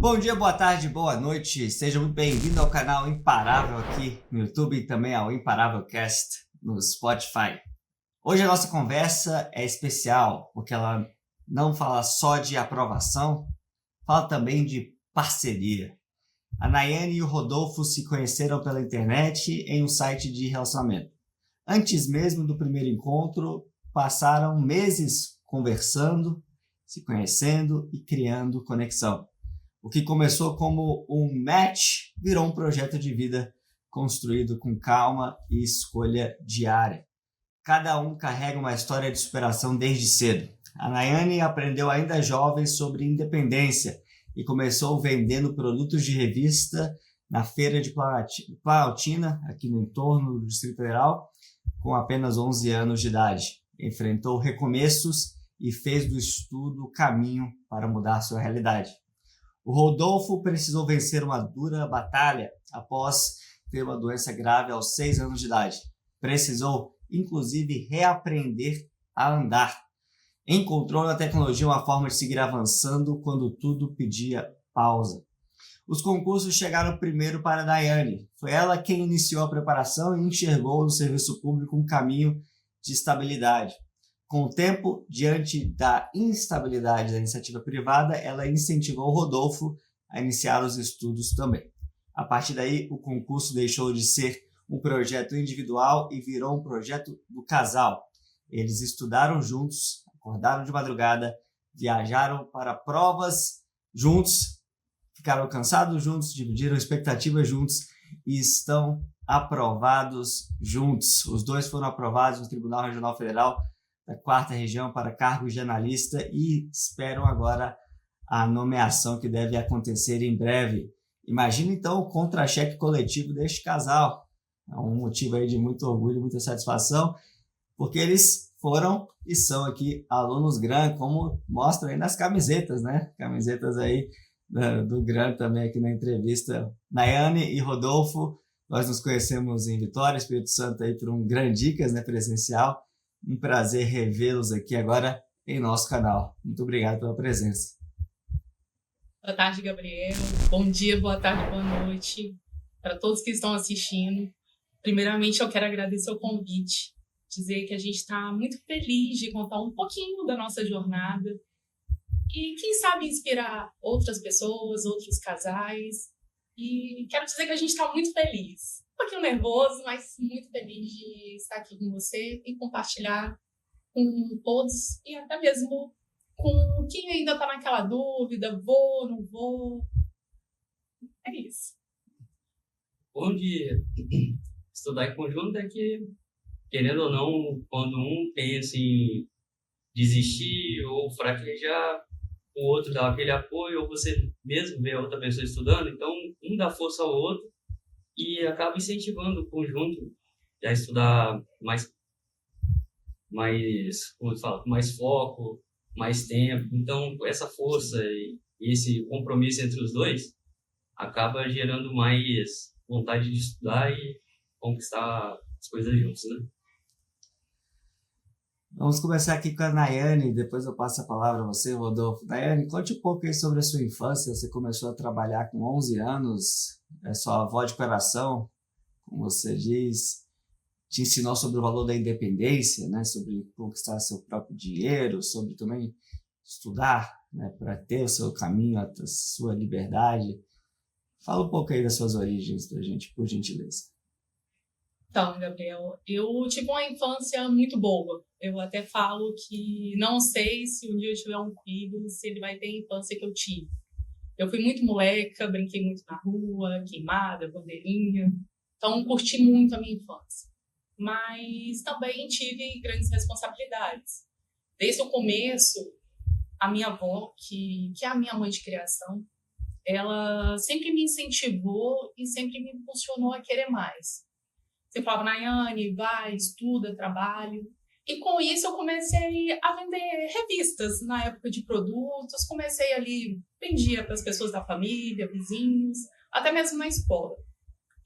Bom dia, boa tarde, boa noite. Seja muito bem-vindo ao canal Imparável aqui no YouTube e também ao Imparável Cast no Spotify. Hoje a nossa conversa é especial porque ela não fala só de aprovação, fala também de parceria. A Nayane e o Rodolfo se conheceram pela internet em um site de relacionamento. Antes mesmo do primeiro encontro, passaram meses conversando, se conhecendo e criando conexão. O que começou como um match virou um projeto de vida construído com calma e escolha diária. Cada um carrega uma história de superação desde cedo. A Nayane aprendeu ainda jovem sobre independência e começou vendendo produtos de revista na feira de Planaltina, aqui no entorno do Distrito Federal, com apenas 11 anos de idade. Enfrentou recomeços e fez do estudo o caminho para mudar sua realidade. O Rodolfo precisou vencer uma dura batalha após ter uma doença grave aos 6 anos de idade. Precisou, inclusive, reaprender a andar. Encontrou na tecnologia uma forma de seguir avançando quando tudo pedia pausa. Os concursos chegaram primeiro para a Nayane. Foi ela quem iniciou a preparação e enxergou no serviço público um caminho de estabilidade. Com o tempo, diante da instabilidade da iniciativa privada, ela incentivou o Rodolfo a iniciar os estudos também. A partir daí, o concurso deixou de ser um projeto individual e virou um projeto do casal. Eles estudaram juntos, acordaram de madrugada, viajaram para provas juntos, ficaram cansados juntos, dividiram expectativas juntos e estão aprovados juntos. Os dois foram aprovados no Tribunal Regional Federal da 4ª Região para cargos de analista e esperam agora a nomeação que deve acontecer em breve. Imagina então o contra-cheque coletivo deste casal. É um motivo aí de muito orgulho, muita satisfação, porque eles foram e são aqui alunos GRAN, como mostra aí nas camisetas, né? Camisetas aí do GRAN também aqui na entrevista. Nayane e Rodolfo, nós nos conhecemos em Vitória, Espírito Santo aí por um GRAN Dicas, né, presencial. Um prazer revê-los aqui agora em nosso canal. Muito obrigado pela presença. Boa tarde, Gabriel. Bom dia, boa tarde, boa noite para todos que estão assistindo. Primeiramente, eu quero agradecer o convite, dizer que a gente está muito feliz de contar um pouquinho da nossa jornada e, quem sabe, inspirar outras pessoas, outros casais. E quero dizer que a gente está muito feliz. Um pouquinho nervoso, mas muito feliz de estar aqui com você e compartilhar com todos e até mesmo com quem ainda está naquela dúvida, vou, não vou. É isso. Bom dia. Estudar em conjunto é que, querendo ou não, quando um pensa em desistir ou fraquejar, o outro dá aquele apoio, ou você mesmo vê a outra pessoa estudando, então um dá força ao outro e acaba incentivando o conjunto a estudar como eu falo, com mais foco, mais tempo. Então, essa força e esse compromisso entre os dois acaba gerando mais vontade de estudar e conquistar as coisas juntos, né? Vamos começar aqui com a Nayane, depois eu passo a palavra a você, Rodolfo. Nayane, conte um pouco aí sobre a sua infância. Você começou a trabalhar com 11 anos, é sua avó de coração, como você diz, te ensinou sobre o valor da independência, né? Sobre conquistar seu próprio dinheiro, sobre também estudar, né? Para ter o seu caminho, a sua liberdade. Fala um pouco aí das suas origens pra gente, por gentileza. Então, Gabriel, eu tive uma infância muito boa. Eu até falo que não sei se um dia eu tiver um filho, se ele vai ter a infância que eu tive. Eu fui muito moleca, brinquei muito na rua, queimada, bandeirinha. Então, curti muito a minha infância. Mas também tive grandes responsabilidades. Desde o começo, a minha avó, que é a minha mãe de criação, ela sempre me incentivou e sempre me impulsionou a querer mais. Você falava, Nayane, vai, estuda, trabalho. E com isso eu comecei a vender revistas na época de produtos. Comecei ali, vendia para as pessoas da família, vizinhos, até mesmo na escola.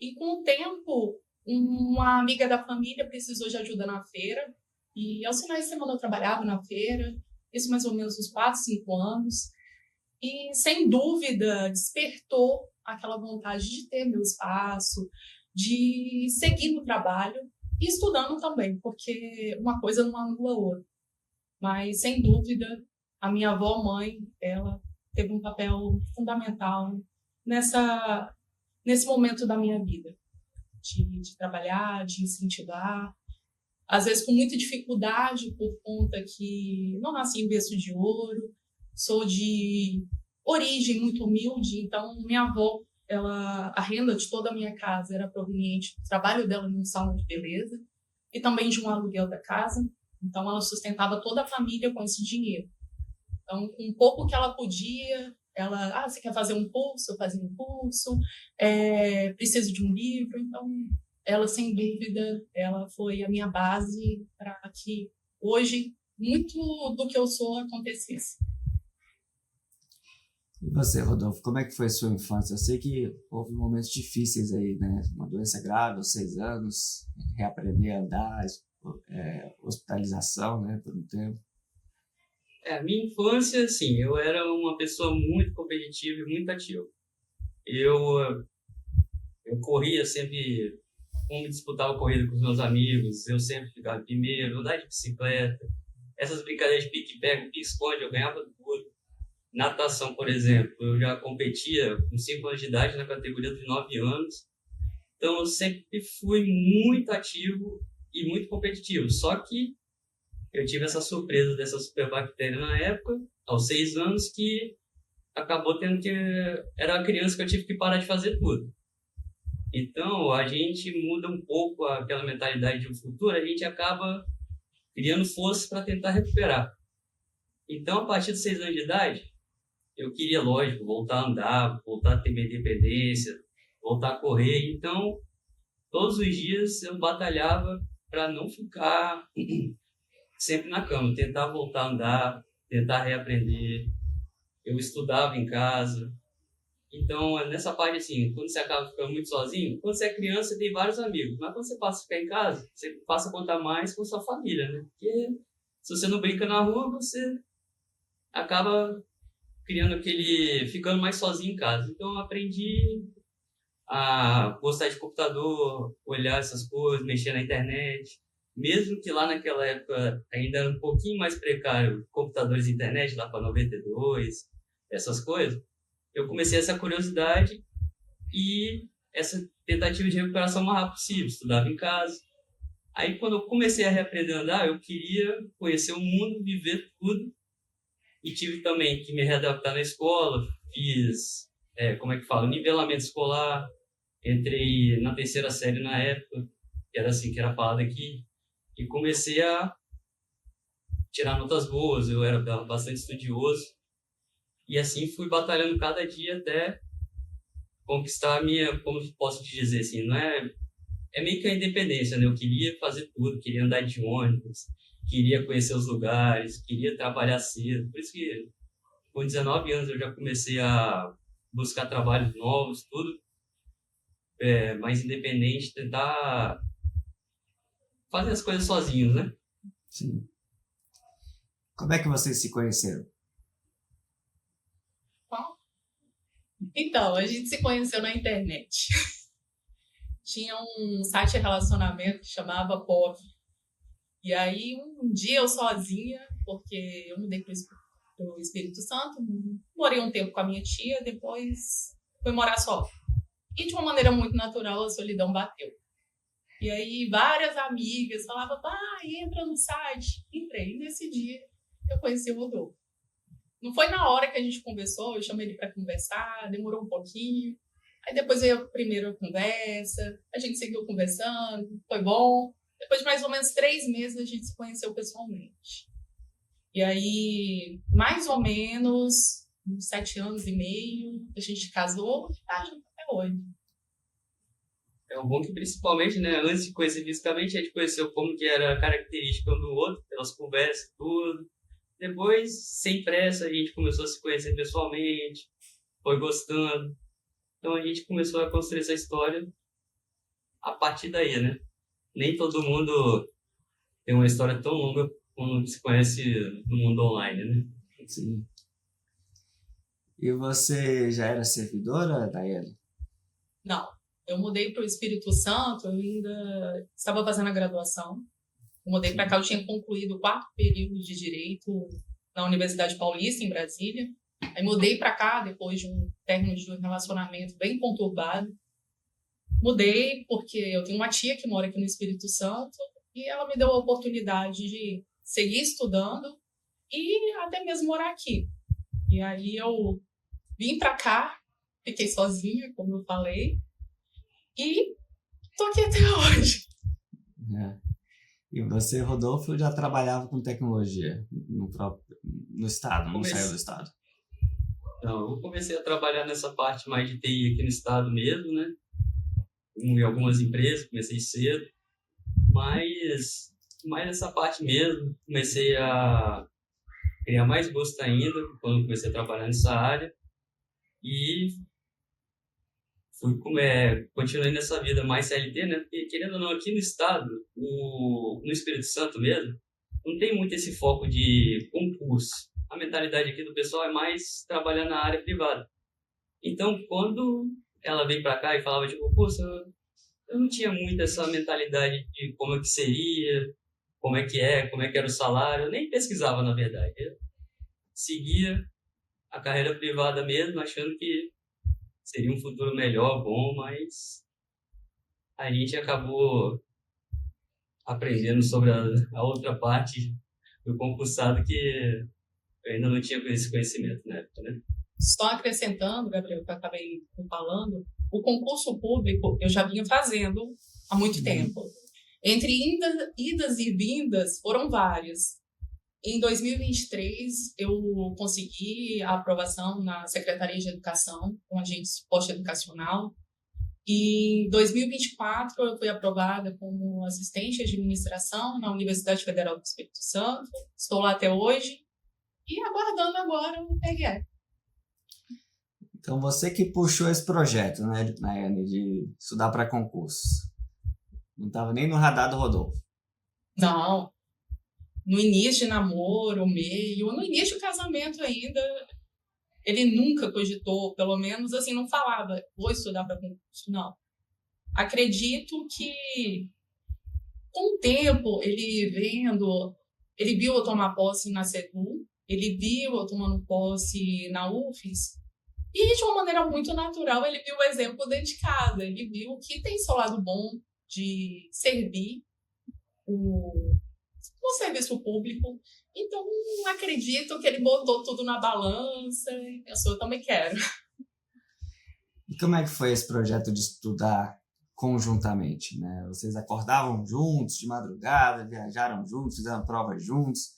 E com o tempo, uma amiga da família precisou de ajuda na feira. E aos finais de semana eu trabalhava na feira, isso mais ou menos uns 4, 5 anos. e, sem dúvida, despertou aquela vontade de ter meu espaço, de seguir no trabalho e estudando também, porque uma coisa não anula a outra. Mas, sem dúvida, a minha avó-mãe, ela teve um papel fundamental nesse momento da minha vida, de trabalhar, de incentivar, às vezes com muita dificuldade por conta que não nasci em berço de ouro, sou de origem muito humilde, então minha avó, a renda de toda a minha casa era proveniente do trabalho dela num salão de beleza e também de um aluguel da casa, então ela sustentava toda a família com esse dinheiro. Então, com um pouco que ela podia, você quer fazer um curso? Eu fazia um curso, preciso de um livro. Então, ela, sem dúvida, ela foi a minha base para que hoje muito do que eu sou acontecesse. E você, Rodolfo, como é que foi a sua infância? Eu sei que houve momentos difíceis aí, né? Uma doença grave aos 6 anos, reaprender a andar, hospitalização, né, por um tempo. A minha infância, assim, eu era uma pessoa muito competitiva e muito ativa. Eu corria sempre, como disputava corrida com os meus amigos, eu sempre ficava primeiro, andar de bicicleta, essas brincadeiras de pique-pega, pique-esconde, eu ganhava tudo. Natação, por exemplo, eu já competia com 5 anos de idade na categoria dos 9 anos. Então, eu sempre fui muito ativo e muito competitivo. Só que eu tive essa surpresa dessa superbactéria na época, aos 6 anos, que acabou tendo que... Era uma criança que eu tive que parar de fazer tudo. Então, a gente muda um pouco aquela mentalidade de um futuro, a gente acaba criando força para tentar recuperar. Então, a partir dos 6 anos de idade, eu queria, lógico, voltar a andar, voltar a ter minha independência, voltar a correr. Então, todos os dias eu batalhava para não ficar sempre na cama, tentar voltar a andar, tentar reaprender. Eu estudava em casa. Então, nessa parte, assim, quando você acaba ficando muito sozinho, quando você é criança, você tem vários amigos. Mas quando você passa a ficar em casa, você passa a contar mais com a sua família, né? Porque se você não brinca na rua, você acaba ficando mais sozinho em casa. Então, eu aprendi a gostar de computador, olhar essas coisas, mexer na internet. Mesmo que lá naquela época ainda era um pouquinho mais precário, computadores de internet, lá para 92, essas coisas, eu comecei essa curiosidade e essa tentativa de recuperação o mais rápido possível. Estudava em casa. Aí, quando eu comecei a reaprender a andar, eu queria conhecer o mundo, viver tudo. E tive também que me readaptar na escola. Fiz, nivelamento escolar. Entrei na 3ª série na época, que era assim que era falado aqui. E comecei a tirar notas boas. Eu era bastante estudioso. E assim fui batalhando cada dia até conquistar a minha, como posso te dizer assim, não é... É meio que a independência, né? Eu queria fazer tudo, queria andar de ônibus, queria conhecer os lugares, queria trabalhar cedo. Por isso que com 19 anos eu já comecei a buscar trabalhos novos, tudo mais independente, tentar fazer as coisas sozinho, né? Sim. Como é que vocês se conheceram? Então, a gente se conheceu na internet. Tinha um site de relacionamento que chamava POV. E aí, um dia eu sozinha, porque eu mudei para o Espírito Santo, morei um tempo com a minha tia, depois fui morar só. E de uma maneira muito natural, a solidão bateu. E aí, várias amigas falavam, entra no site. Entrei. E nesse dia, eu conheci o Rodolfo. Não foi na hora que a gente conversou, eu chamei ele para conversar, demorou um pouquinho. Aí depois veio a primeira conversa, a gente seguiu conversando, foi bom. Depois de mais ou menos 3 meses, a gente se conheceu pessoalmente. E aí, mais ou menos, uns 7 anos e meio, a gente casou e tá junto até hoje. É um bom que, principalmente, né, antes de conhecer fisicamente, a gente conheceu como que era a característica um do outro, pelas conversas, tudo. Depois, sem pressa, a gente começou a se conhecer pessoalmente, foi gostando. Então, a gente começou a construir essa história a partir daí, né? Nem todo mundo tem uma história tão longa como se conhece no mundo online, né? Sim. E você já era servidora, Daiane? Não, eu mudei para o Espírito Santo, eu ainda estava fazendo a graduação. Eu mudei para cá, eu tinha concluído o 4º período de Direito na Universidade Paulista, em Brasília. Aí mudei para cá depois de um término de um relacionamento bem conturbado. Mudei porque eu tenho uma tia que mora aqui no Espírito Santo e ela me deu a oportunidade de seguir estudando e até mesmo morar aqui. E aí eu vim para cá, fiquei sozinha, como eu falei, e tô aqui até hoje. É. E você, Rodolfo, já trabalhava com tecnologia no estado, não saiu do estado? Não, eu comecei a trabalhar nessa parte mais de TI aqui no estado mesmo, né? Em algumas empresas, comecei cedo, mas mais essa parte mesmo, comecei a criar mais gosto ainda quando comecei a trabalhar nessa área e continuei nessa vida mais CLT, né? Porque, querendo ou não, aqui no estado, no Espírito Santo mesmo, não tem muito esse foco de concurso. A mentalidade aqui do pessoal é mais trabalhar na área privada. Então, quando ela veio para cá e falava de concurso, eu não tinha muito essa mentalidade de como é que seria, como é que era o salário. Eu nem pesquisava, na verdade. Eu seguia a carreira privada mesmo, achando que seria um futuro melhor, bom, mas a gente acabou aprendendo sobre a outra parte do concursado que eu ainda não tinha esse conhecimento na época, né? Só acrescentando, Gabriel, que eu acabei falando, o concurso público eu já vinha fazendo há muito tempo. Entre idas e vindas foram várias. Em 2023, eu consegui a aprovação na Secretaria de Educação, com agente de suporte educacional. E em 2024, eu fui aprovada como assistente de administração na Universidade Federal do Espírito Santo. Estou lá até hoje e aguardando agora o TRE. Então, você que puxou esse projeto, né, Nayane, de estudar para concursos. Não estava nem no radar do Rodolfo. Não. No início de namoro, meio, no início do casamento ainda, ele nunca cogitou, pelo menos assim, não falava, vou estudar para concurso, não. Acredito que, com o tempo, ele viu eu tomar posse na CEDU, ele viu eu tomando posse na UFES, e de uma maneira muito natural, ele viu o exemplo dentro de casa, ele viu que tem seu lado bom de servir o serviço público. Então, acredito que ele botou tudo na balança e pensou, eu também quero. E como é que foi esse projeto de estudar conjuntamente, né? Vocês acordavam juntos, de madrugada, viajaram juntos, fizeram provas juntos,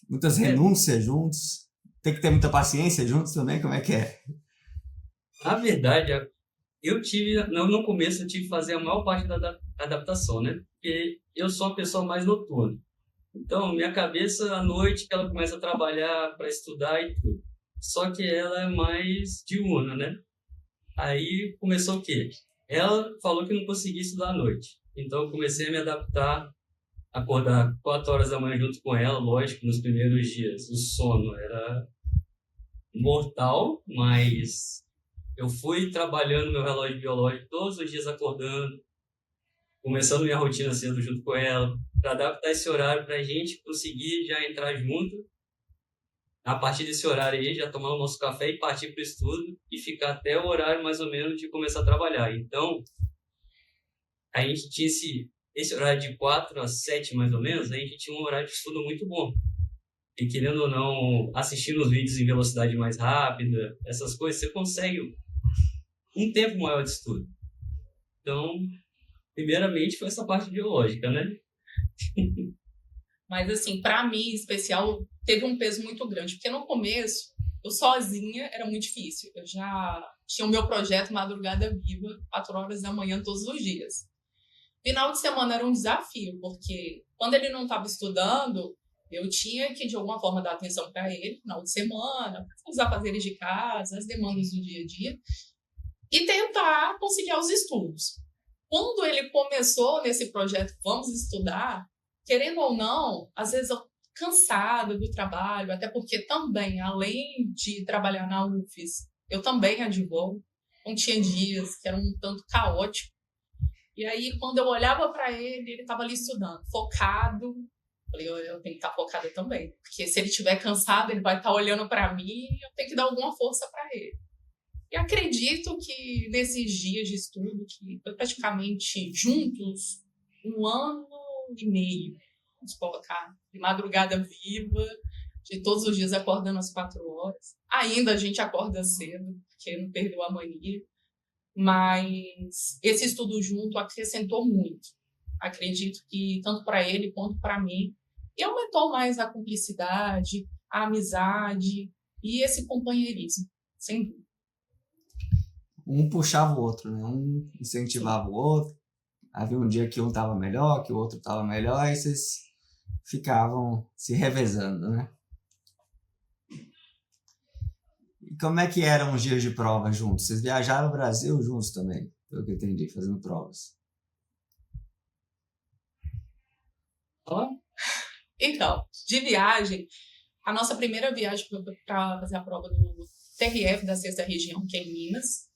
muitas renúncias juntos, tem que ter muita paciência juntos também, como é que é? Na verdade, no começo eu tive que fazer a maior parte da adaptação, né? Porque eu sou uma pessoa mais noturna. Então, minha cabeça, à noite, que ela começa a trabalhar para estudar e tudo. Só que ela é mais diurna, né? Aí começou o quê? Ela falou que não conseguia estudar à noite. Então, eu comecei a me adaptar, acordar 4 horas da manhã junto com ela. Lógico, nos primeiros dias, o sono era mortal, mas eu fui trabalhando meu relógio biológico todos os dias acordando, começando minha rotina cedo junto com ela, para adaptar esse horário para a gente conseguir já entrar junto. A partir desse horário aí, já tomar o nosso café e partir para o estudo e ficar até o horário mais ou menos de começar a trabalhar. Então, a gente tinha esse horário de 4 às 7 mais ou menos, a gente tinha um horário de estudo muito bom. E querendo ou não, assistindo os vídeos em velocidade mais rápida, essas coisas, você consegue um tempo maior de estudo. Então, primeiramente foi essa parte biológica, né? Mas, assim, para mim, em especial, teve um peso muito grande. Porque no começo, eu sozinha era muito difícil. Eu já tinha o meu projeto Madrugada Viva, 4 horas da manhã, todos os dias. Final de semana era um desafio, porque quando ele não estava estudando, eu tinha que, de alguma forma, dar atenção para ele, final de semana, os afazeres de casa, as demandas do dia a dia, e tentar conciliar os estudos. Quando ele começou nesse projeto Vamos Estudar, querendo ou não, às vezes eu cansada do trabalho, até porque também, além de trabalhar na UFES, eu também advogo. Então tinha dias que eram um tanto caótico. E aí, quando eu olhava para ele estava ali estudando, focado. Falei, eu tenho que estar focada também, porque se ele estiver cansado, ele vai estar olhando para mim e eu tenho que dar alguma força para ele. E acredito que nesses dias de estudo, que foi praticamente juntos 1 ano e meio, vamos colocar, de madrugada viva, de todos os dias acordando às 4 horas. Ainda a gente acorda cedo, porque não perdeu a mania, mas esse estudo junto acrescentou muito. Acredito que tanto para ele quanto para mim, e aumentou mais a cumplicidade, a amizade e esse companheirismo, sem dúvida. Um puxava o outro, né? Um incentivava o outro. Havia um dia que um estava melhor, que o outro estava melhor, e vocês ficavam se revezando, né? E como é que eram os dias de prova juntos? Vocês viajaram o Brasil juntos também, pelo que eu entendi, fazendo provas. Então, de viagem, a nossa primeira viagem foi para fazer a prova do TRF da 6ª Região, que é em Minas.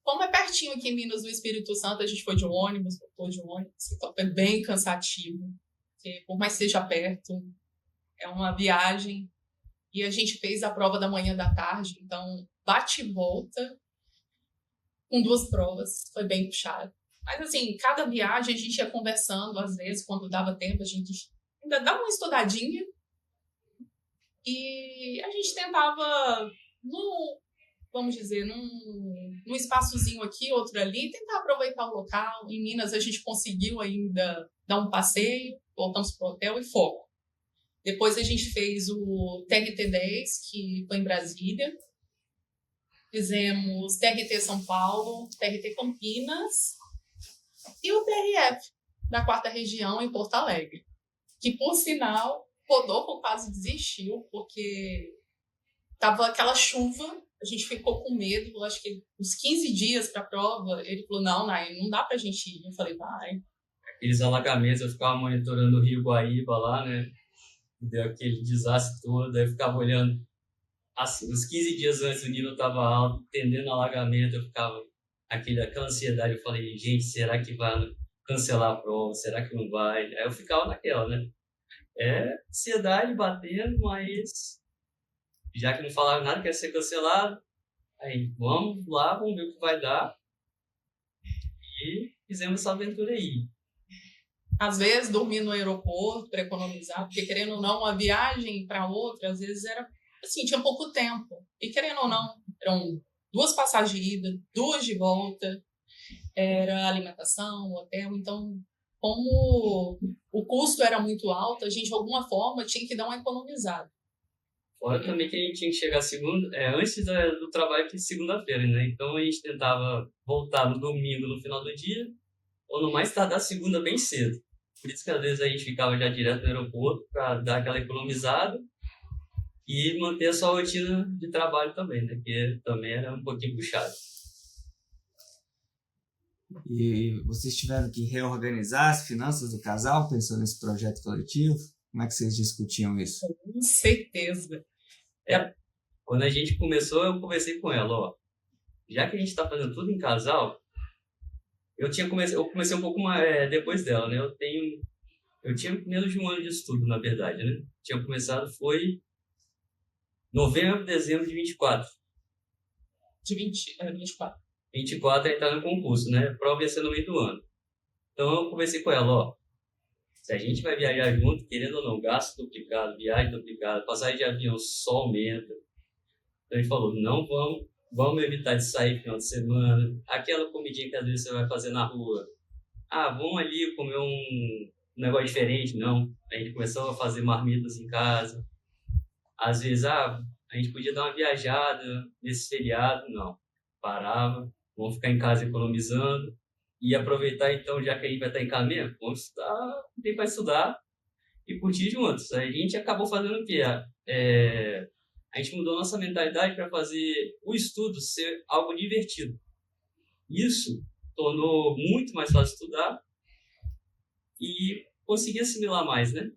Como é pertinho aqui em Minas, do Espírito Santo, a gente foi de ônibus, voltou de ônibus, então foi bem cansativo. Porque, por mais que seja perto, é uma viagem. E a gente fez a prova da manhã e da tarde, então bate e volta com 2 provas, foi bem puxado. Mas assim, cada viagem a gente ia conversando, às vezes, quando dava tempo, a gente ainda dava uma estudadinha e a gente tentava, vamos dizer, num espaçozinho aqui, outro ali, tentar aproveitar o local. Em Minas a gente conseguiu ainda dar um passeio, voltamos para o hotel e foco. Depois a gente fez o TRT-10, que foi em Brasília. Fizemos TRT São Paulo, TRT Campinas e o TRF da 4ª Região em Porto Alegre. Que, por sinal, Rodolfo quase desistiu, porque estava aquela chuva, a gente ficou com medo. Acho que uns 15 dias para a prova, ele falou, não, Nay, não dá para a gente ir. Eu falei, vai. Aqueles alagamentos, eu ficava monitorando o Rio Guaíba lá, né? Deu aquele desastre todo, aí eu ficava olhando, assim, uns 15 dias antes o nível estava alto, tendendo alagamento, eu ficava aquela ansiedade, eu falei, gente, será que vai cancelar a prova, será que não vai? Aí eu ficava naquela, né? Ansiedade batendo, mas já que não falaram nada que ia ser cancelado, aí vamos lá, vamos ver o que vai dar, e fizemos essa aventura aí. Às vezes, dormir no aeroporto para economizar, porque, querendo ou não, uma viagem para outra, às vezes era assim, tinha pouco tempo. E, querendo ou não, eram 2 passagens de ida, 2 de volta, era alimentação, hotel. Então, como o custo era muito alto, a gente, de alguma forma, tinha que dar uma economizada. Fora também que a gente tinha que chegar antes do trabalho, que segunda-feira, né? Então, a gente tentava voltar no domingo, no final do dia, ou no mais tardar segunda bem cedo. Por isso que às vezes a gente ficava já direto no aeroporto para dar aquela economizada e manter a sua rotina de trabalho também, né? Que também era um pouquinho puxado. E vocês tiveram que reorganizar as finanças do casal pensando nesse projeto coletivo? Como é que vocês discutiam isso? Com certeza. Quando a gente começou, eu conversei com ela, ó, já que a gente está fazendo tudo em casal, eu comecei um pouco mais depois dela, né? Eu tinha menos de 1 ano de estudo, na verdade, né? Tinha começado, foi novembro, dezembro de 24. De 24. 24 a entrar no concurso, né? Prova ia ser no meio do ano. Então eu conversei com ela, ó, se a gente vai viajar junto, querendo ou não, gasto duplicado, viagem duplicada, passagem de avião só aumenta. Então a gente falou, não vamos evitar de sair final de semana, aquela comidinha que às vezes você vai fazer na rua. Vamos ali comer um negócio diferente. Não, a gente começou a fazer marmitas em casa. Às vezes, a gente podia dar uma viajada nesse feriado. Não, parava, vamos ficar em casa economizando e aproveitar então, já que a gente vai estar em casa mesmo, vamos estudar, tem para estudar e curtir juntos. A gente acabou fazendo o quê? A gente mudou nossa mentalidade para fazer o estudo ser algo divertido. Isso tornou muito mais fácil estudar e conseguir assimilar mais, né?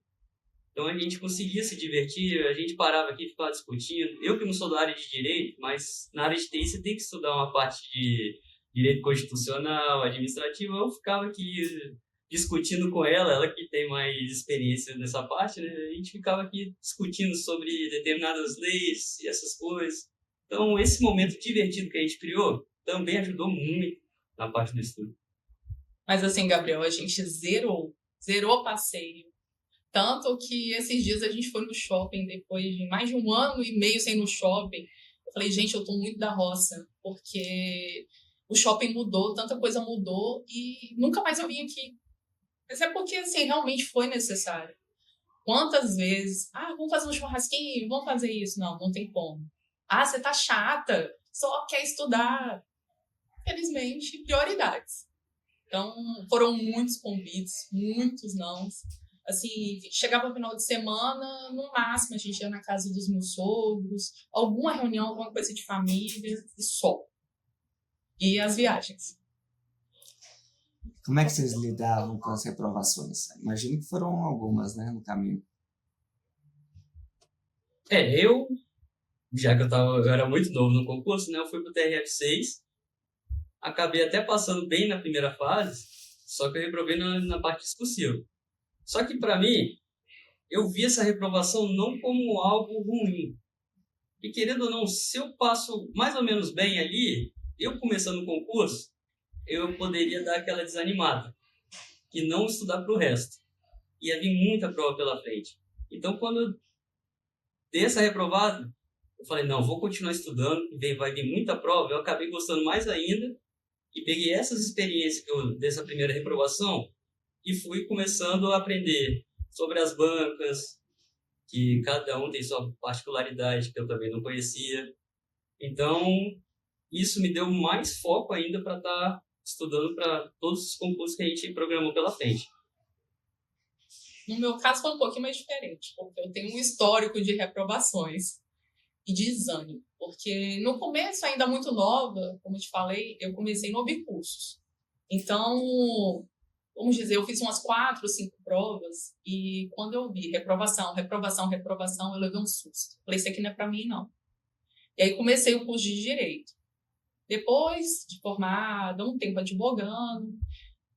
Então a gente conseguia se divertir, a gente parava aqui e ficava discutindo. Eu que não sou da área de direito, mas na área de TI você tem que estudar uma parte de direito constitucional, administrativo. Eu ficava aqui discutindo com ela que tem mais experiência nessa parte, né? A gente ficava aqui discutindo sobre determinadas leis e essas coisas. Então esse momento divertido que a gente criou também ajudou muito na parte do estudo. Mas assim, Gabriel, a gente zerou o passeio. Tanto que esses dias a gente foi no shopping, depois de mais de 1 ano e meio sem ir no shopping. Eu falei, gente, eu tô muito da roça, porque o shopping mudou, tanta coisa mudou e nunca mais eu vim aqui. Mas é porque, assim, realmente foi necessário. Quantas vezes, vamos fazer um churrasquinho, vamos fazer isso. Não, não tem como. Você tá chata, só quer estudar. Felizmente, prioridades. Então, foram muitos convites, muitos nãos. Assim, chegava no final de semana, no máximo a gente ia na casa dos meus sogros, alguma reunião, alguma coisa de família, e só. E as viagens. Como é que vocês lidavam com as reprovações? Imagino que foram algumas, né, no caminho. Eu, já que eu era muito novo no concurso, né, eu fui pro TRF6, acabei até passando bem na primeira fase, só que eu reprovei na parte discursiva. Só que para mim, eu vi essa reprovação não como algo ruim. E querendo ou não, se eu passo mais ou menos bem ali, eu começando o concurso, eu poderia dar aquela desanimada e não estudar para o resto. Ia vir muita prova pela frente. Então, quando eu dei essa reprovada, eu falei, não, vou continuar estudando, vai vir muita prova. Eu acabei gostando mais ainda e peguei essas experiências dessa primeira reprovação e fui começando a aprender sobre as bancas, que cada um tem sua particularidade, que eu também não conhecia. Então, isso me deu mais foco ainda para estar estudando para todos os concursos que a gente programou pela frente. No meu caso foi um pouquinho mais diferente, porque eu tenho um histórico de reprovações e de desânimo. Porque no começo, ainda muito nova, como eu te falei, eu comecei no cursos. Então, vamos dizer, eu fiz umas 4 ou 5 provas e quando eu vi reprovação, eu levei um susto. Falei, isso aqui não é para mim, não. E aí comecei o curso de Direito. Depois de formada, um tempo advogando,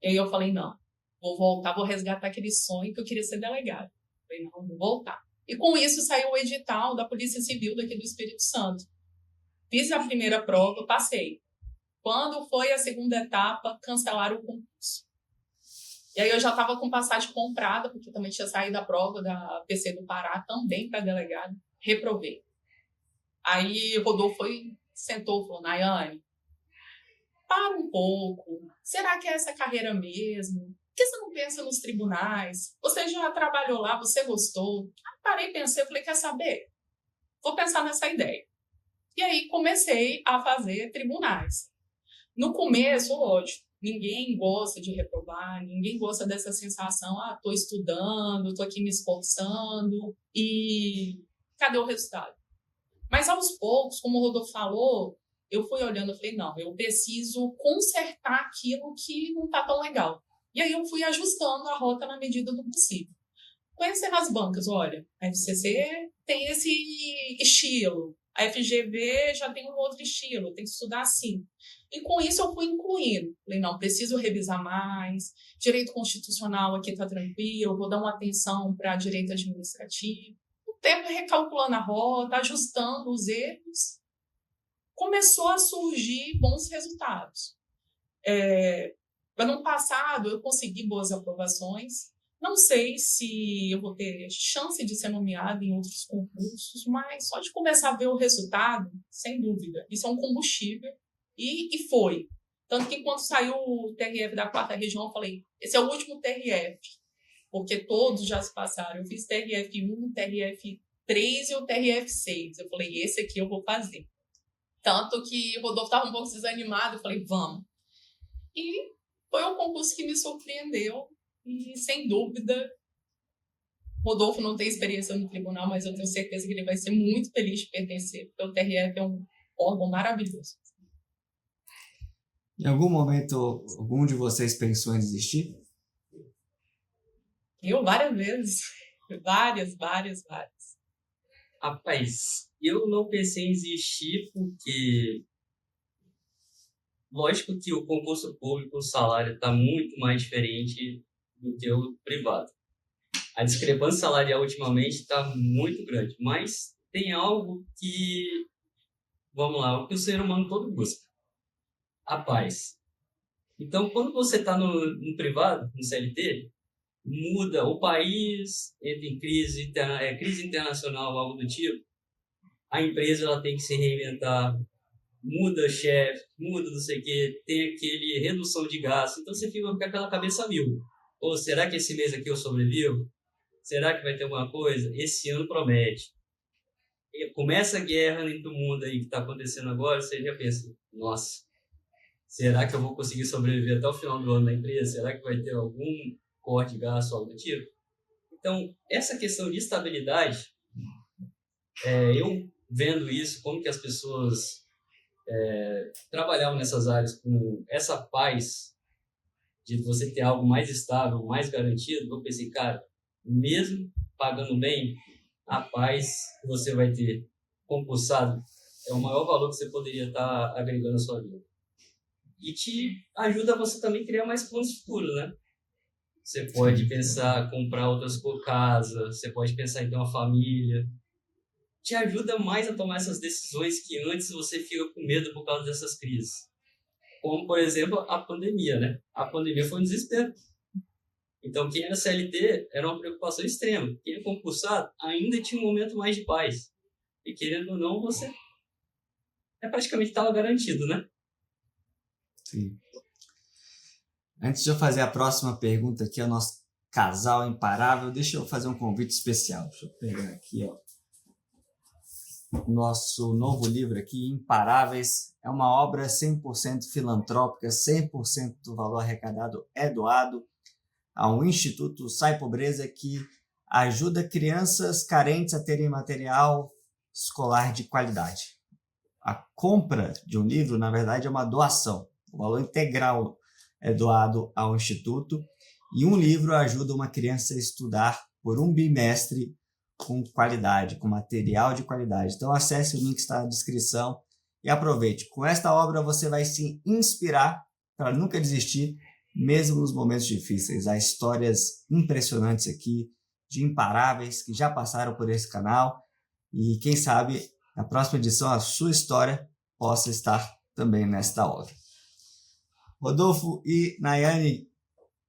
e aí eu falei, não, vou voltar, vou resgatar aquele sonho que eu queria ser delegado. Falei, não, vou voltar. E com isso saiu o edital da Polícia Civil daqui do Espírito Santo. Fiz a primeira prova, passei. Quando foi a segunda etapa, cancelaram o concurso. E aí eu já estava com passagem comprada, porque também tinha saído a prova da PC do Pará, também para delegado. Reprovei. Aí o Rodolfo sentou e falou, Nayane, para um pouco. Será que é essa carreira mesmo? Por que você não pensa nos tribunais? Você já trabalhou lá, você gostou? Parei, pensei, falei, quer saber? Vou pensar nessa ideia. E aí comecei a fazer tribunais. No começo, lógico, ninguém gosta de reprovar, ninguém gosta dessa sensação, estou estudando, estou aqui me esforçando e cadê o resultado? Mas aos poucos, como o Rodolfo falou, eu fui olhando e falei, não, eu preciso consertar aquilo que não está tão legal. E aí eu fui ajustando a rota na medida do possível. Conhecer as bancas, olha, a FCC tem esse estilo, a FGV já tem um outro estilo, tem que estudar assim. E com isso eu fui incluindo. Falei, não, preciso revisar mais, direito constitucional aqui está tranquilo, vou dar uma atenção para direito administrativo. O tempo recalculando a rota, ajustando os erros, começou a surgir bons resultados. Ano passado eu consegui boas aprovações. Não sei se eu vou ter chance de ser nomeada em outros concursos, mas só de começar a ver o resultado, sem dúvida, isso é um combustível. E foi. Tanto que quando saiu o TRF da 4ª região, eu falei, esse é o último TRF, porque todos já se passaram. Eu fiz TRF1, TRF3 e o TRF6. Eu falei, esse aqui eu vou fazer. Tanto que o Rodolfo estava um pouco desanimado, eu falei, vamos. E foi um concurso que me surpreendeu e, sem dúvida, Rodolfo não tem experiência no tribunal, mas eu tenho certeza que ele vai ser muito feliz de pertencer, porque o TRF é um órgão maravilhoso. Em algum momento, algum de vocês pensou em desistir? Eu, várias vezes. Várias, várias, várias. Rapaz, eu não pensei em desistir porque, lógico que o concurso público, o salário está muito mais diferente do que o privado. A discrepância salarial ultimamente está muito grande, mas tem algo que, vamos lá, o que o ser humano todo busca, a paz. Então, quando você está no privado, no CLT, muda o país, entra em crise internacional, algo do tipo, a empresa ela tem que se reinventar, muda chefe, muda não sei o quê, tem aquele redução de gasto, então você fica com aquela cabeça mil. Pô, será que esse mês aqui eu sobrevivo? Será que vai ter alguma coisa? Esse ano promete. E começa a guerra entre o mundo aí que está acontecendo agora, você já pensa, nossa, será que eu vou conseguir sobreviver até o final do ano na empresa? Será que vai ter algum corte de gasto, algo do tipo? Então, essa questão de estabilidade, eu vendo isso, como que as pessoas trabalhavam nessas áreas com essa paz de você ter algo mais estável, mais garantido, eu pensei, cara, mesmo pagando bem, a paz que você vai ter compulsado é o maior valor que você poderia estar agregando à sua vida. E te ajuda a você também criar mais planos futuros, né? Você pode pensar em comprar outras casas, você pode pensar em ter uma família. Te ajuda mais a tomar essas decisões que antes você fica com medo por causa dessas crises. Como, por exemplo, a pandemia, né? A pandemia foi um desespero. Então, quem era CLT era uma preocupação extrema. Quem é concursado ainda tinha um momento mais de paz. E, querendo ou não, você praticamente estava garantido, né? Sim. Antes de eu fazer a próxima pergunta aqui ao nosso casal imparável, deixa eu fazer um convite especial. Deixa eu pegar aqui, ó. Nosso novo livro aqui, Imparáveis, é uma obra 100% filantrópica, 100% do valor arrecadado é doado a um instituto Sai Pobreza que ajuda crianças carentes a terem material escolar de qualidade. A compra de um livro, na verdade, é uma doação. O valor integral é doado ao instituto e um livro ajuda uma criança a estudar por um bimestre com qualidade, com material de qualidade. Então acesse o link que está na descrição e aproveite. Com esta obra você vai se inspirar para nunca desistir, mesmo nos momentos difíceis. Há histórias impressionantes aqui de imparáveis que já passaram por esse canal e quem sabe na próxima edição a sua história possa estar também nesta obra. Rodolfo e Nayane,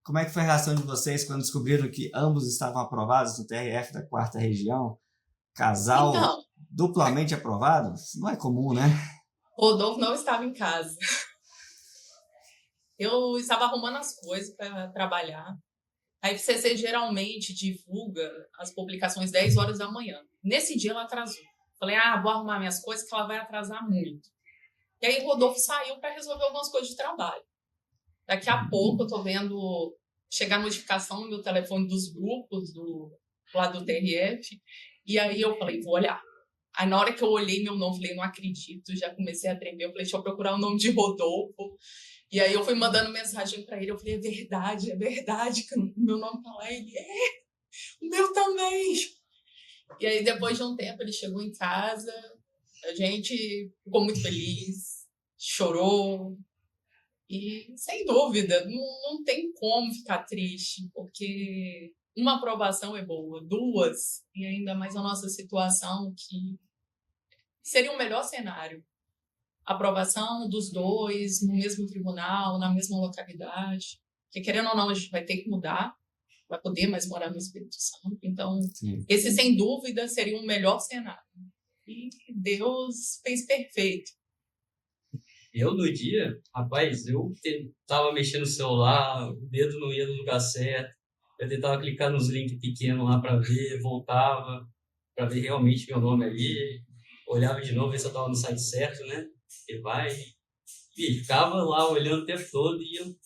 como é que foi a reação de vocês quando descobriram que ambos estavam aprovados no TRF da 4ª Região? Casal Então, duplamente aprovado? Isso não é comum, né? Rodolfo não estava em casa. Eu estava arrumando as coisas para trabalhar. A FCC geralmente divulga as publicações 10 horas da manhã. Nesse dia ela atrasou. Falei, vou arrumar minhas coisas que ela vai atrasar muito. E aí o Rodolfo saiu para resolver algumas coisas de trabalho. Daqui a pouco eu tô vendo chegar notificação no meu telefone dos grupos lá do TRF. E aí eu falei, vou olhar. Aí na hora que eu olhei meu nome, falei, não acredito. Já comecei a tremer. Eu falei, deixa eu procurar o nome de Rodolfo. E aí eu fui mandando mensagem para ele. Eu falei, é verdade que o meu nome tá lá. Ele, o meu também. E aí depois de um tempo ele chegou em casa. A gente ficou muito feliz. Chorou. E, sem dúvida, não tem como ficar triste, porque uma aprovação é boa, 2, e ainda mais a nossa situação, que seria o melhor cenário. Aprovação dos 2 no mesmo tribunal, na mesma localidade, porque, querendo ou não, a gente vai ter que mudar, vai poder mais morar no Espírito Santo. Então, sim, esse, sem dúvida, seria o melhor cenário. E Deus fez perfeito. Eu, no dia, rapaz, eu tava mexendo no celular, o dedo não ia no lugar certo, eu tentava clicar nos links pequenos lá para ver, voltava, para ver realmente meu nome ali, olhava de novo, ver se eu tava no site certo, né? E vai, e ficava lá olhando o tempo todo, e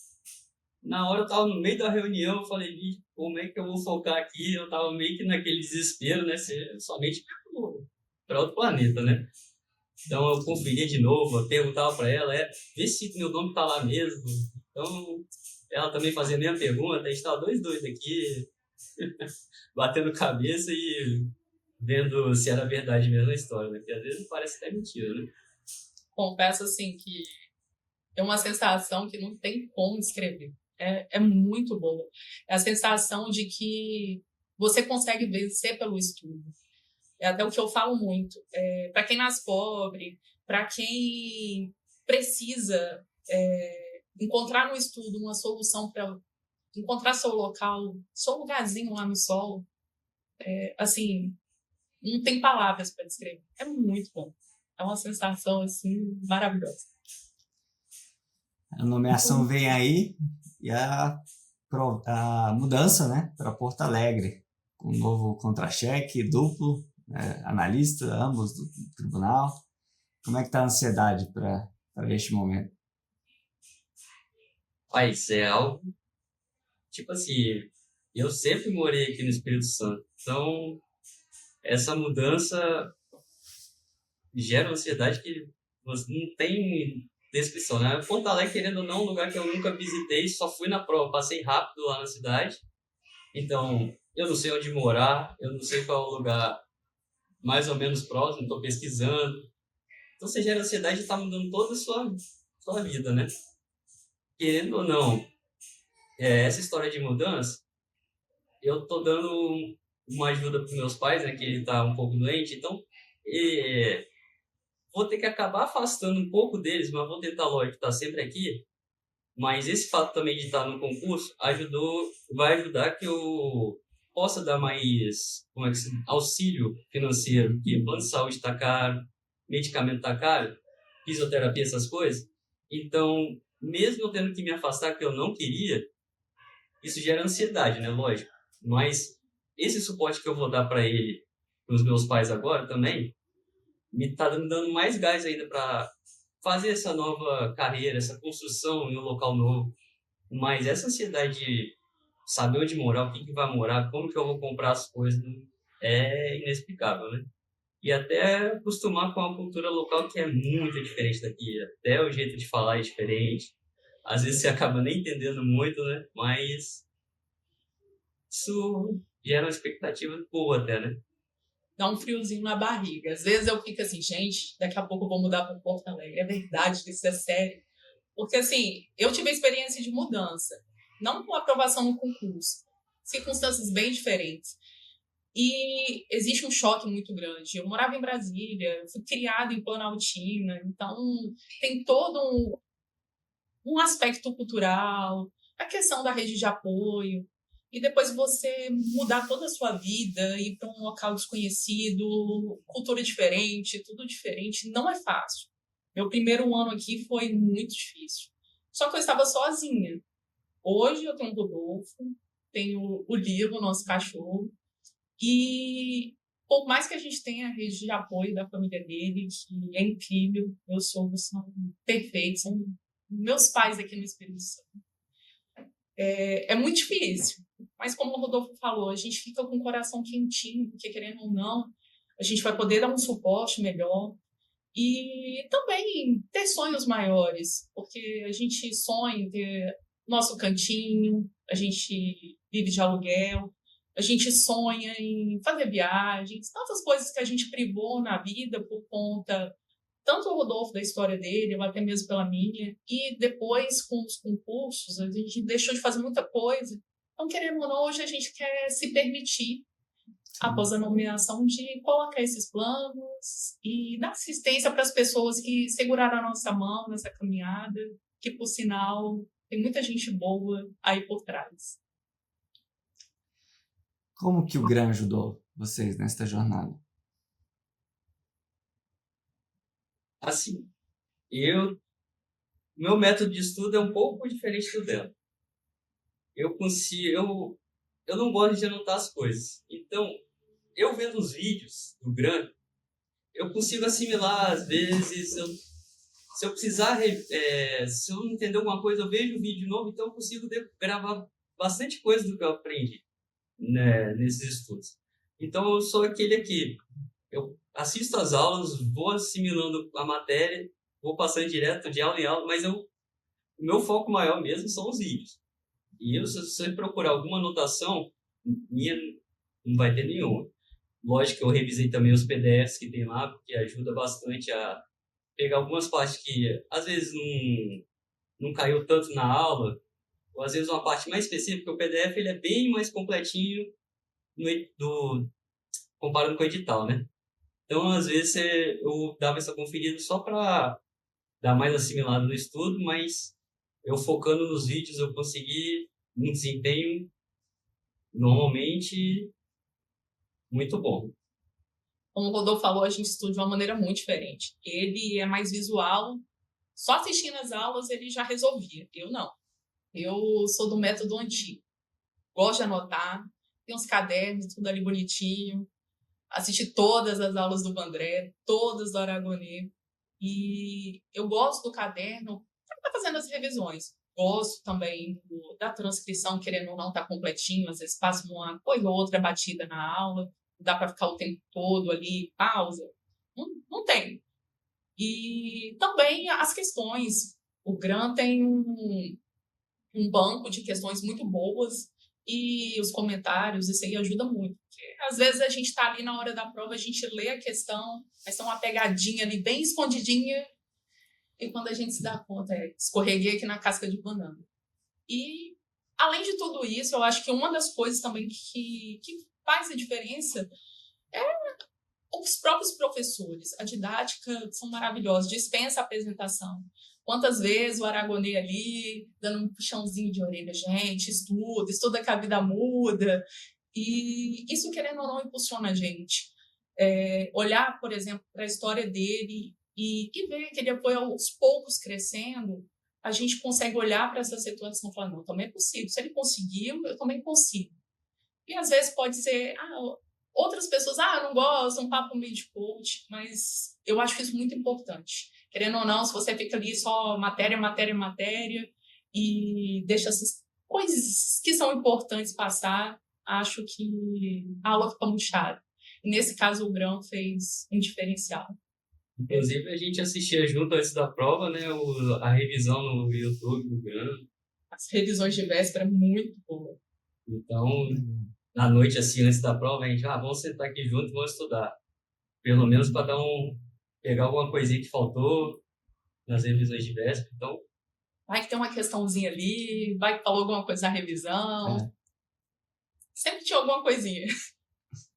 na hora eu tava no meio da reunião, eu falei, como é que eu vou focar aqui? Eu tava meio que naquele desespero, né? Você somente para outro planeta, né? Então eu conferia de novo, eu perguntava para ela, vê se meu nome tá lá mesmo. Então ela também fazia a mesma pergunta, a gente tava 2 aqui. batendo cabeça e vendo se era verdade mesmo a história, né? Porque às vezes parece até mentira, né? Confesso, assim, que é uma sensação que não tem como descrever. É muito boa. É a sensação de que você consegue vencer pelo estudo. É até o que eu falo muito. Para quem nasce pobre, para quem precisa encontrar no estudo uma solução para encontrar seu local, seu lugarzinho lá no sol, assim, não tem palavras para descrever. É muito bom. É uma sensação, assim, maravilhosa. A nomeação vem aí e a mudança, né, para Porto Alegre, com um novo contra-cheque duplo, analista, ambos do tribunal. Como é que está a ansiedade para este momento? Mas é algo, tipo assim, eu sempre morei aqui no Espírito Santo, então essa mudança gera uma ansiedade que você não tem descrição, né? Porto Alegre, querendo ou não, é um lugar que eu nunca visitei, só fui na prova, passei rápido lá na cidade, então eu não sei onde morar, eu não sei qual é o lugar mais ou menos próximo, estou pesquisando, então você gera ansiedade e está mudando toda a sua vida, né? Querendo ou não, essa história de mudança, eu tô dando uma ajuda para meus pais, né, que ele tá um pouco doente, então vou ter que acabar afastando um pouco deles, mas vou tentar, lógico, estar sempre aqui. Mas esse fato também de estar no concurso vai ajudar que eu possa dar mais, auxílio financeiro, porque plano de saúde está caro, medicamento está caro, fisioterapia, essas coisas. Então, mesmo eu tendo que me afastar que eu não queria, isso gera ansiedade, né? Lógico. Mas esse suporte que eu vou dar para ele, para os meus pais agora também, me tá dando mais gás ainda para fazer essa nova carreira, essa construção em um local novo. Mas essa ansiedade de saber onde morar, o que vai morar, como que eu vou comprar as coisas, é inexplicável, né? E até acostumar com a cultura local que é muito diferente daqui. Até o jeito de falar é diferente. Às vezes você acaba nem entendendo muito, né? Mas isso gera uma expectativa boa até, né? Dá um friozinho na barriga. Às vezes eu fico assim, gente, daqui a pouco eu vou mudar para Porto Alegre. É verdade, isso é sério. Porque, assim, eu tive a experiência de mudança, não com aprovação no concurso, circunstâncias bem diferentes. E existe um choque muito grande. Eu morava em Brasília, fui criada em Planaltina, então tem todo um aspecto cultural, a questão da rede de apoio, e depois você mudar toda a sua vida, ir para um local desconhecido, cultura diferente, tudo diferente, não é fácil. Meu primeiro ano aqui foi muito difícil. Só que eu estava sozinha. Hoje eu tenho o Rodolfo, tenho o Lilo, nosso cachorro, e por mais que a gente tenha a rede de apoio da família dele, que é incrível, meus sogros são perfeitos, são meus pais aqui no Espírito Santo. É muito difícil, mas como o Rodolfo falou, a gente fica com o coração quentinho, porque querendo ou não, a gente vai poder dar um suporte melhor e também ter sonhos maiores, porque a gente sonha em ter nosso cantinho, a gente vive de aluguel, a gente sonha em fazer viagens, tantas coisas que a gente privou na vida por conta tanto o Rodolfo da história dele, ou até mesmo pela minha, e depois com os concursos, a gente deixou de fazer muita coisa. Então, querendo ou não, hoje a gente quer se permitir, após a nomeação, de colocar esses planos e dar assistência para as pessoas que seguraram a nossa mão nessa caminhada, que, por sinal, tem muita gente boa aí por trás. Como que o GRAN ajudou vocês nesta jornada? Assim, meu método de estudo é um pouco diferente do dela. Eu não gosto de anotar as coisas. Então, eu vendo os vídeos do GRAN, eu consigo assimilar, às vezes, se eu precisar, se eu não entender alguma coisa, eu vejo o vídeo novo, então eu consigo gravar bastante coisa do que eu aprendi, né, nesses estudos. Então, eu sou aquele aqui, eu assisto as aulas, vou assimilando a matéria, vou passando direto de aula em aula, mas o meu foco maior mesmo são os vídeos. E se você procurar alguma anotação, minha não vai ter nenhuma. Lógico que eu revisei também os PDFs que tem lá, porque ajuda bastante a pegar algumas partes que às vezes não caiu tanto na aula, ou às vezes uma parte mais específica. O PDF ele é bem mais completinho comparando com o edital, né? Então, às vezes, eu dava essa conferida só para dar mais assimilado no estudo, mas eu focando nos vídeos, eu consegui um desempenho normalmente muito bom. Como o Rodolfo falou, a gente estuda de uma maneira muito diferente. Ele é mais visual, só assistindo as aulas ele já resolvia. Eu não. Eu sou do método antigo. Gosto de anotar, tem uns cadernos, tudo ali bonitinho. Assisti todas as aulas do Vandré, todas do Aragonê. E eu gosto do caderno para estar fazendo as revisões. Gosto também da transcrição, querendo ou não estar completinho. Às vezes passa uma coisa ou outra batida na aula. Dá para ficar o tempo todo ali, pausa. Não tem. E também as questões. O GRAM tem um banco de questões muito boas e os comentários, isso aí ajuda muito. Porque, às vezes a gente está ali na hora da prova, a gente lê a questão, mas tem uma pegadinha ali bem escondidinha e quando a gente se dá conta, escorreguei aqui na casca de banana. E, além de tudo isso, eu acho que uma das coisas também que faz a diferença é os próprios professores. A didática são maravilhosos, dispensa a apresentação. Quantas vezes o Aragonê ali, dando um puxãozinho de orelha, gente, estuda que a vida muda. E isso, querendo ou não, impulsiona a gente. Olhar, por exemplo, para a história dele e ver que ele foi aos poucos crescendo, a gente consegue olhar para essa situação e falar, não, também é possível. Se ele conseguiu, eu também consigo. E às vezes pode ser, outras pessoas, não gostam, um papo meio de coach, mas eu acho isso muito importante. Querendo ou não, se você fica ali só matéria, matéria, matéria, e deixa essas coisas que são importantes passar, acho que a aula fica muito chata. E nesse caso, o Grão fez um diferencial. Inclusive, a gente assistia junto antes da prova, né, a revisão no YouTube do GRAM. As revisões de véspera, muito boa. Então, na noite, assim, antes da prova, a gente, vamos sentar aqui junto e vamos estudar. Pelo menos para pegar alguma coisinha que faltou nas revisões de véspera. Então, vai que tem uma questãozinha ali, vai que falou alguma coisa na revisão. Sempre tinha alguma coisinha.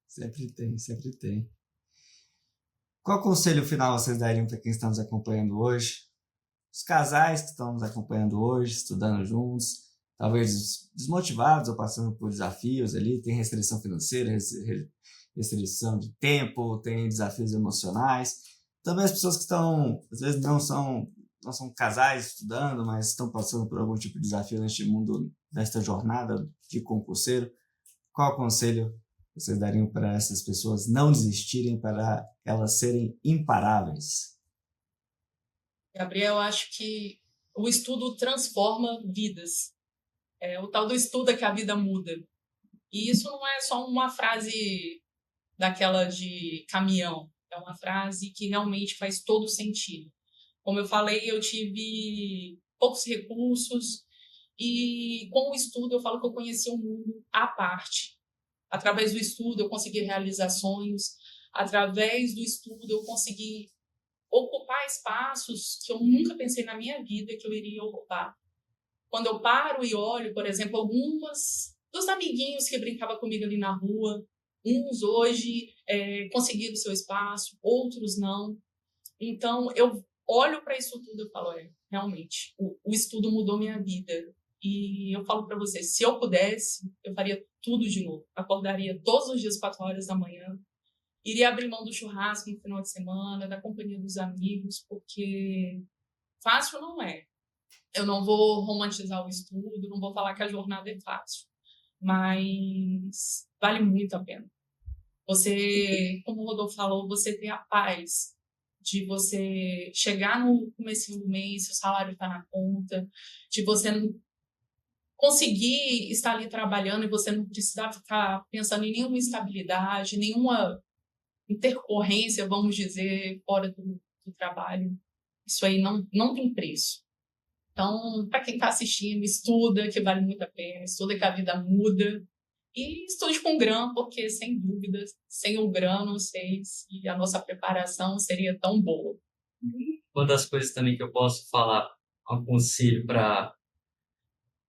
Sempre tem, sempre tem. Qual conselho final vocês dariam para quem está nos acompanhando hoje? Os casais que estão nos acompanhando hoje, estudando juntos, talvez desmotivados ou passando por desafios ali, tem restrição financeira, restrição de tempo, tem desafios emocionais. Também as pessoas que estão, às vezes não são casais estudando, mas estão passando por algum tipo de desafio neste mundo, nesta jornada de concurseiro. Qual conselho vocês dariam para essas pessoas não desistirem, para elas serem imparáveis? Gabriel, eu acho que o estudo transforma vidas. O tal do estudo é que a vida muda. E isso não é só uma frase daquela de caminhão. É uma frase que realmente faz todo sentido. Como eu falei, eu tive poucos recursos e com o estudo eu falo que eu conheci o mundo à parte. Através do estudo eu consegui realizar sonhos. Através do estudo eu consegui ocupar espaços que eu nunca pensei na minha vida que eu iria ocupar. Quando eu paro e olho, por exemplo, algumas dos amiguinhos que brincavam comigo ali na rua, uns hoje conseguiram seu espaço, outros não. Então, eu olho para isso tudo e falo, realmente, o estudo mudou minha vida. E eu falo para você, se eu pudesse, eu faria tudo de novo. Acordaria todos os dias 4 horas da manhã, iria abrir mão do churrasco no final de semana, da companhia dos amigos, porque fácil não é. Eu não vou romantizar o estudo, não vou falar que a jornada é fácil, mas vale muito a pena. Você, como o Rodolfo falou, você ter a paz de você chegar no começo do mês, seu salário está na conta, de você conseguir estar ali trabalhando e você não precisar ficar pensando em nenhuma instabilidade, nenhuma intercorrência, vamos dizer, fora do trabalho. Isso aí não tem preço. Então, para quem está assistindo, estuda, que vale muito a pena, estuda que a vida muda E estude com o GRAM, porque, sem dúvida, sem o GRAM, não sei se a nossa preparação seria tão boa. Uma das coisas também que eu posso falar, um conselho para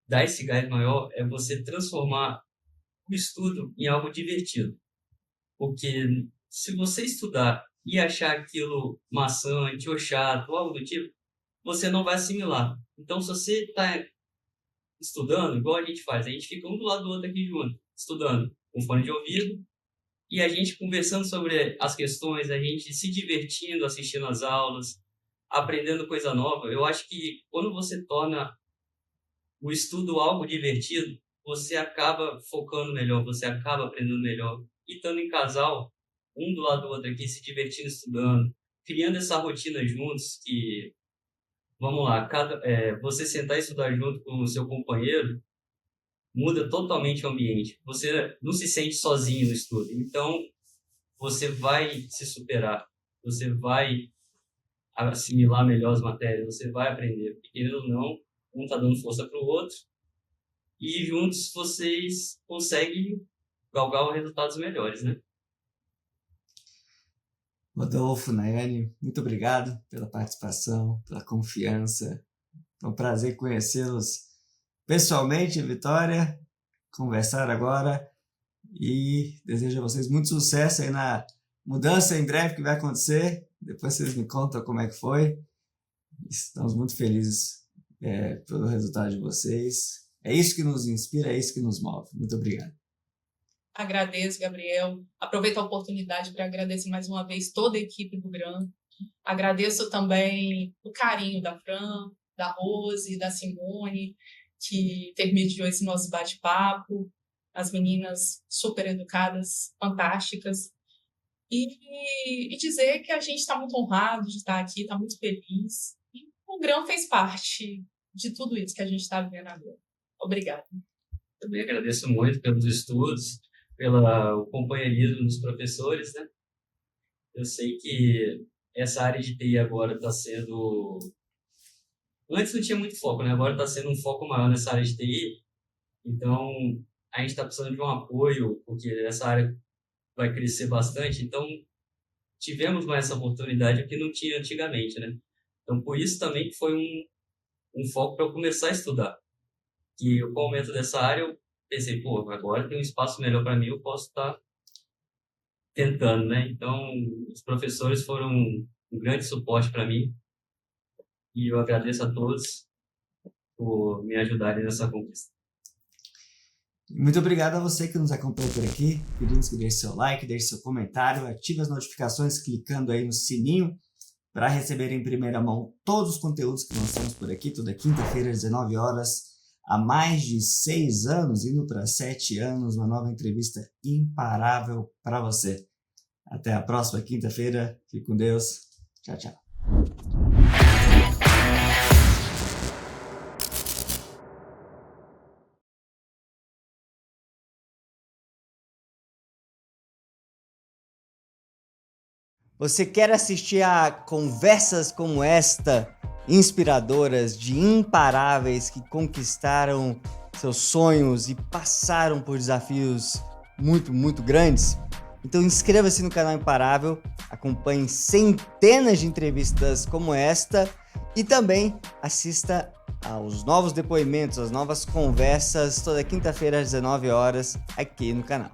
dar esse gás maior, é você transformar o estudo em algo divertido. Porque se você estudar e achar aquilo maçante ou chato, ou algo do tipo, você não vai assimilar. Então, se você está estudando, igual a gente faz, a gente fica um do lado do outro aqui junto, estudando, com fone de ouvido, e a gente conversando sobre as questões, a gente se divertindo, assistindo as aulas, aprendendo coisa nova. Eu acho que quando você torna o estudo algo divertido, você acaba focando melhor, você acaba aprendendo melhor. E estando em casal, um do lado do outro aqui, se divertindo, estudando, criando essa rotina juntos, que, vamos lá, você sentar e estudar junto com o seu companheiro, muda totalmente o ambiente. Você não se sente sozinho no estudo. Então, você vai se superar, você vai assimilar melhor as matérias, você vai aprender. Porque, querendo ou não, um está dando força para o outro, e juntos vocês conseguem galgar resultados melhores, né? Rodolfo, Nayane, muito obrigado pela participação, pela confiança. É um prazer conhecê-los pessoalmente, Vitória, conversar agora, e desejo a vocês muito sucesso aí na mudança em breve que vai acontecer. Depois vocês me contam como é que foi. Estamos muito felizes pelo resultado de vocês. É isso que nos inspira, é isso que nos move. Muito obrigado. Agradeço, Gabriel. Aproveito a oportunidade para agradecer mais uma vez toda a equipe do GRAM. Agradeço também o carinho da Fran, da Rose, da Simone, que intermediou esse nosso bate-papo. As meninas super educadas, fantásticas. E dizer que a gente está muito honrado de estar aqui, está muito feliz. E o GRAM fez parte de tudo isso que a gente está vivendo agora. Obrigada. Também agradeço muito pelos estudos, pelo companheirismo dos professores, né? Eu sei que essa área de TI agora está sendo... Antes não tinha muito foco, né? Agora está sendo um foco maior nessa área de TI. Então, a gente está precisando de um apoio, porque essa área vai crescer bastante. Então, tivemos mais essa oportunidade que não tinha antigamente, né? Então, por isso também foi um foco para eu começar a estudar. Que com o aumento dessa área, eu pensei, pô, agora tem um espaço melhor para mim, eu posso estar tentando, né? Então, os professores foram um grande suporte para mim, e eu agradeço a todos por me ajudarem nessa conquista. Muito obrigado a você que nos acompanha por aqui. Pedimos que deixe seu like, deixe seu comentário, ative as notificações clicando aí no sininho para receber em primeira mão todos os conteúdos que lançamos por aqui, toda quinta-feira às 19 horas. Há mais de 6 anos, indo para 7 anos, uma nova entrevista imparável para você. Até a próxima quinta-feira. Fique com Deus. Tchau, tchau. Você quer assistir a conversas como esta, inspiradoras, de imparáveis que conquistaram seus sonhos e passaram por desafios muito, muito grandes? Então inscreva-se no canal Imparável, acompanhe centenas de entrevistas como esta e também assista aos novos depoimentos, às novas conversas toda quinta-feira às 19 horas aqui no canal.